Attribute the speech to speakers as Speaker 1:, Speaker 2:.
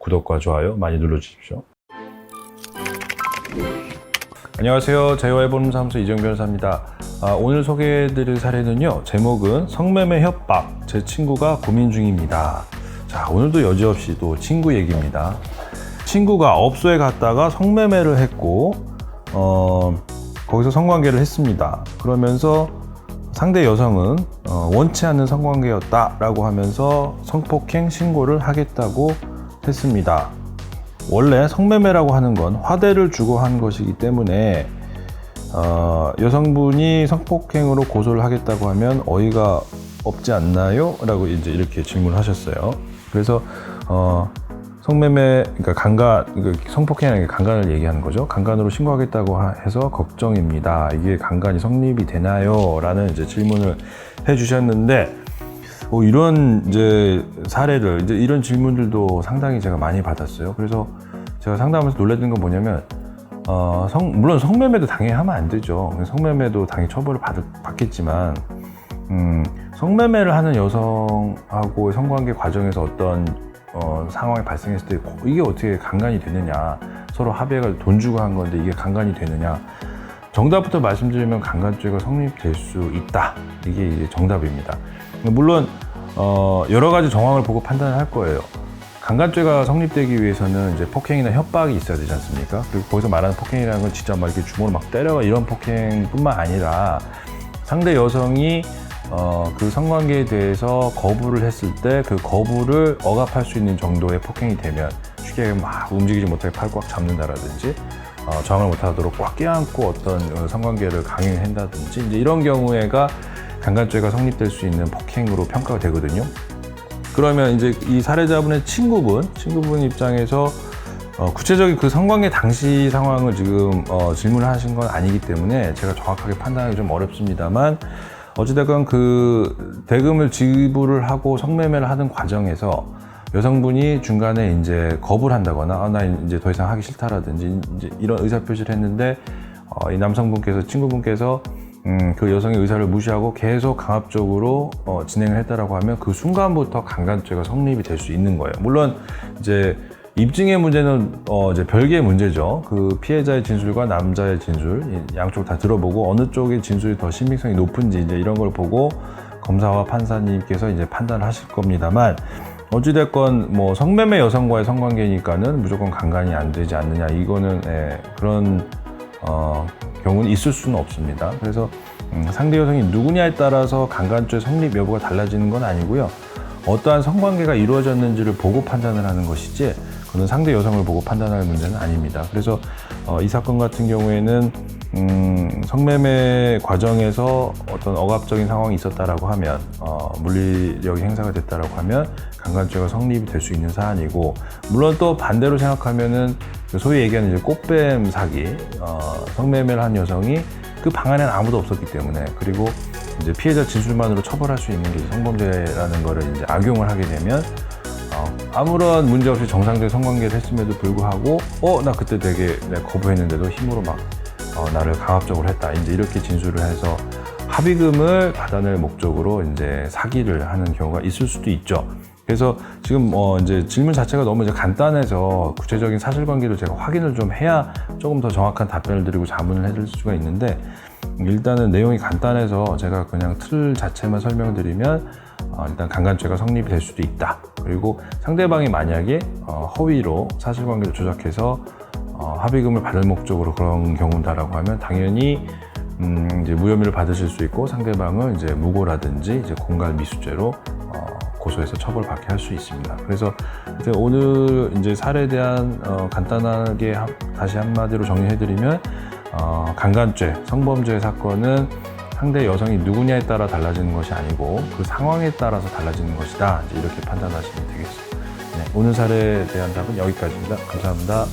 Speaker 1: 구독과 좋아요 많이 눌러주십시오. 안녕하세요. 제와해보험사무소 이정 변호사입니다. 오늘 소개해드릴 사례는요, 제목은 성매매 협박, 제 친구가 고민 중입니다. 자, 오늘도 여지없이 또 친구 얘기입니다. 친구가 업소에 갔다가 성매매를 했고 거기서 성관계를 했습니다. 그러면서 상대 여성은 원치 않는 성관계였다라고 하면서 성폭행 신고를 하겠다고 했습니다. 원래 성매매라고 하는 건 화대를 주고 한 것이기 때문에 여성분이 성폭행으로 고소를 하겠다고 하면 어이가 없지 않나요? 라고 이제 이렇게 질문을 하셨어요. 그래서 성매매, 그러니까 성폭행이 강간을 얘기하는 거죠. 강간으로 신고하겠다고 해서 걱정입니다. 이게 강간이 성립이 되나요? 라는 이제 질문을 해주셨는데, 이런 이제 사례를, 이제 이런 질문들도 상당히 제가 많이 받았어요. 그래서 제가 상담하면서 놀랐던 건 뭐냐면, 물론 성매매도 당연히 하면 안 되죠. 성매매도 당연히 처벌을 받겠지만, 성매매를 하는 여성하고 성관계 과정에서 어떤 상황이 발생했을 때 이게 어떻게 강간이 되느냐, 서로 합의가 돈 주고 한 건데 이게 강간이 되느냐. 정답부터 말씀드리면 강간죄가 성립될 수 있다, 이게 이제 정답입니다. 물론 여러 가지 정황을 보고 판단을 할 거예요. 강간죄가 성립되기 위해서는 이제 폭행이나 협박이 있어야 되지 않습니까? 그리고 거기서 말하는 폭행이라는 건 진짜 막 이렇게 주먹으로 막 때려가 이런 폭행뿐만 아니라 상대 여성이 그 성관계에 대해서 거부를 했을 때 그 거부를 억압할 수 있는 정도의 폭행이 되면, 쉽게 막 움직이지 못하게 팔 꽉 잡는다라든지 저항을 못하도록 꽉 껴안고 어떤 성관계를 강행한다든지, 이제 이런 경우에가 강간죄가 성립될 수 있는 폭행으로 평가가 되거든요. 그러면 이제 이 사례자분의 친구분 입장에서 구체적인 그 성관계 당시 상황을 지금 질문을 하신 건 아니기 때문에 제가 정확하게 판단하기 좀 어렵습니다만, 어찌됐건 그 대금을 지불을 하고 성매매를 하는 과정에서 여성분이 중간에 이제 거부를 한다거나 나 이제 더 이상 하기 싫다라든지 이제 이런 의사표시를 했는데 이 친구분께서 그 여성의 의사를 무시하고 계속 강압적으로 진행을 했다라고 하면 그 순간부터 강간죄가 성립이 될 수 있는 거예요. 물론 이제 입증의 문제는 이제 별개의 문제죠. 그 피해자의 진술과 남자의 진술 양쪽 다 들어보고 어느 쪽의 진술이 더 신빙성이 높은지 이제 이런 걸 보고 검사와 판사님께서 이제 판단을 하실 겁니다만, 어찌됐건 뭐 성매매 여성과의 성관계니까는 무조건 강간이 안 되지 않느냐, 이거는 그런 경우는 있을 수는 없습니다. 그래서 상대 여성이 누구냐에 따라서 강간죄 성립 여부가 달라지는 건 아니고요. 어떠한 성관계가 이루어졌는지를 보고 판단을 하는 것이지, 그건 상대 여성을 보고 판단할 문제는 아닙니다. 그래서 이 사건 같은 경우에는 성매매 과정에서 어떤 억압적인 상황이 있었다라고 하면, 물리력이 행사가 됐다라고 하면 강간죄가 성립이 될 수 있는 사안이고, 물론 또 반대로 생각하면은 소위 얘기하는 이제 꽃뱀 사기, 성매매를 한 여성이 그 방 안에는 아무도 없었기 때문에, 그리고 이제 피해자 진술만으로 처벌할 수 있는 게 성범죄라는 거를 이제 악용을 하게 되면, 아무런 문제 없이 정상적인 성관계를 했음에도 불구하고 나 그때 되게 내가 거부했는데도 힘으로 막 나를 강압적으로 했다, 이제 이렇게 진술을 해서 합의금을 받아낼 목적으로 이제 사기를 하는 경우가 있을 수도 있죠. 그래서 지금 이제 질문 자체가 너무 이제 간단해서 구체적인 사실관계를 제가 확인을 좀 해야 조금 더 정확한 답변을 드리고 자문을 해드릴 수가 있는데, 일단은 내용이 간단해서 제가 그냥 틀 자체만 설명드리면, 일단 강간죄가 성립이 될 수도 있다. 그리고 상대방이 만약에 허위로 사실관계를 조작해서 합의금을 받을 목적으로 그런 경우다라고 하면 당연히 이제 무혐의를 받으실 수 있고, 상대방을 이제 무고라든지 이제 공갈미수죄로 고소해서 처벌받게 할 수 있습니다. 그래서 이제 오늘 이제 사례에 대한 간단하게 다시 한마디로 정리해드리면, 강간죄, 성범죄 사건은 상대 여성이 누구냐에 따라 달라지는 것이 아니고 그 상황에 따라서 달라지는 것이다, 이제 이렇게 판단하시면 되겠습니다. 네, 오늘 사례에 대한 답은 여기까지입니다. 감사합니다.